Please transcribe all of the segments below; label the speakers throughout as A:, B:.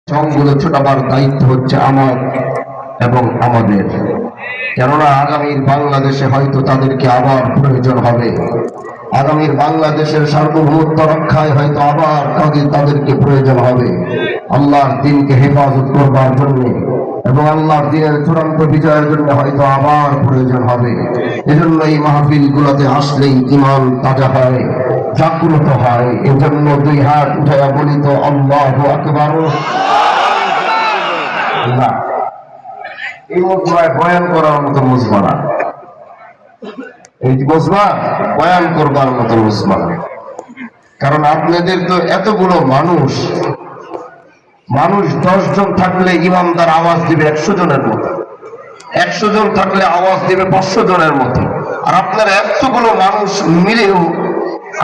A: সংগুলো ছোটাবার দায়িত্ব হচ্ছে আমার এবং আমাদের। কেননা আগামীর বাংলাদেশে হয়তো তাদেরকে আবার প্রয়োজন হবে। আগামীর বাংলাদেশের সার্বভৌমত্ব রক্ষায় হয়তো আবার তাদেরকে প্রয়োজন হবে আল্লাহর দ্বীনকে হেফাজত করবার জন্য, এবং আল্লাহর দ্বীনের চূড়ান্ত বিজয়ের জন্য হয়তো আবার প্রয়োজন হবে। এজন্য এই মাহফিল গুলোতে আসলেই ঈমান তাজা হয়, জাগ্রত হয়। এজন্য দুই হাত উঠাইয়া বলি তো আল্লাহু আকবার। আল্লাহ এই মুজমায় বয়ান করার মতো মুজমা না, এই মুজমা বয়ান করবার মতো মুজমা। কারণ আপনাদের তো এতগুলো মানুষ 10 জন থাকলে ইমামদার আওয়াজ দিবে 100 জনের মতো, 100 জন থাকলে আওয়াজ দিবে 500 জনের মতো। আর আপনারা এতগুলো মানুষ মিলেও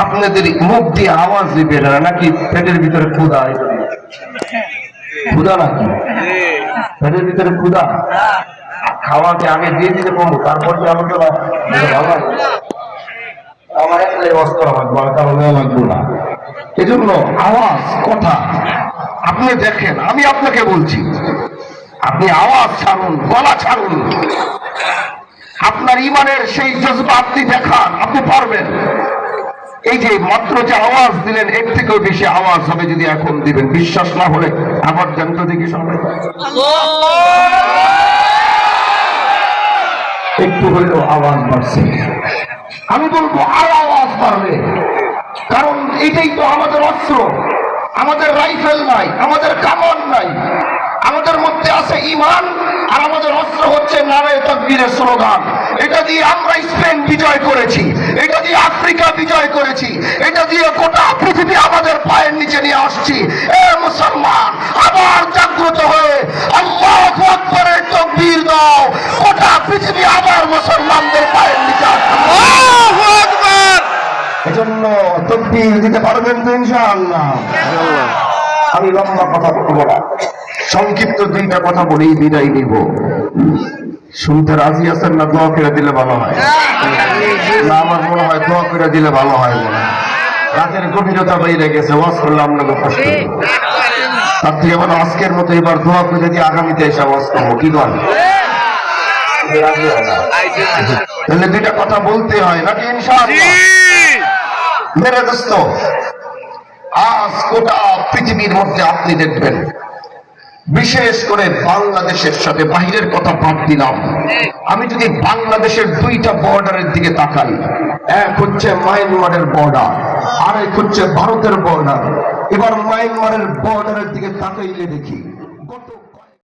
A: আপনাদের মুখ দিয়ে আওয়াজ দিবে না, নাকি পেটের ভিতরে ক্ষুধা? ক্ষুধা নাকি পেটের ভিতরে ক্ষুধা? খাওয়াকে আগে দিয়ে দিতে পারবো, তারপর কি আলোচনা আমার একটাই অস্ত্র লাগবো, আর কারণে লাগবো না। এজন্য আওয়াজ কথা আপনি দেখেন, আমি আপনাকে বলছি, আপনি আওয়াজ ছাড়ুন, গলা ছাড়ুন, আপনার ইমানের সেই জজবা আপনি দেখান, আপনি পারবেন। এই যে মাত্র যে আওয়াজ দিলেন, এর থেকেও বেশি আওয়াজ হবে যদি এখন দিবেন। বিশ্বাস না হলে আবার জানতে দেখি সবাই একটু হইলেও আওয়াজ বাড়ছে। আমি বলবো আরো আওয়াজ বাড়বে, কারণ এটাই তো আমাদের অস্ত্র। আমাদের রাইফেল নাই, আমাদের কামান নাই, আমাদের মধ্যে আছে ঈমান, আর আমাদের অস্ত্র হচ্ছে নারে তাকবীরের স্লোগান। এটা দিয়ে আমরা স্পেন বিজয় করেছি, এটা দিয়ে আফ্রিকা বিজয় করেছি, এটা দিয়ে গোটা পৃথিবী আমাদের পায়ের নিচে নিয়ে আসছি। এ মুসলমান, আবার জাগ্রত হয়ে আল্লাহু আকবারের তাকবীর দাও, গোটা পৃথিবী আবার মুসলমানদের পায়ের নিচে আসবে। আল্লাহু আকবার। এজন্য তাকবীর দিতে পারবেন তো ইনশাআল্লাহ? আমি লম্বা কথা বলবো না, সংক্ষিপ্ত 2টা কথা বলেই বিদায় নিব। শুনতে রাজি আছেন না দোয়া করে দিলে ভালো হয়? না, আমার মনে হয় দোয়া করে দিলে ভালো হয়। রাতের গভীরতা বাইরে গেছে, ওয়াজ করলাম না কষ্ট, তার থেকে বলো আজকের মতো এবার দোয়া করে দিয়ে আগামীতে এসে ওয়াজ করবো। কি করেন? তাহলে 2টা কথা বলতে হয় নাকি ইনশাআল্লাহ? মেরে দোস্ত, আজ গোটা পৃথিবীর মধ্যে আপনি দেখবেন, বিশেষ করে বাংলাদেশের সাথে বাহিরের কথা বাদ দিলাম, আমি যদি বাংলাদেশের 2টা বর্ডারের দিকে তাকাই, এক হচ্ছে মায়ানমারের বর্ডার, আর এক হচ্ছে ভারতের বর্ডার। এবার মায়ানমারের বর্ডারের দিকে তাকাইলে দেখি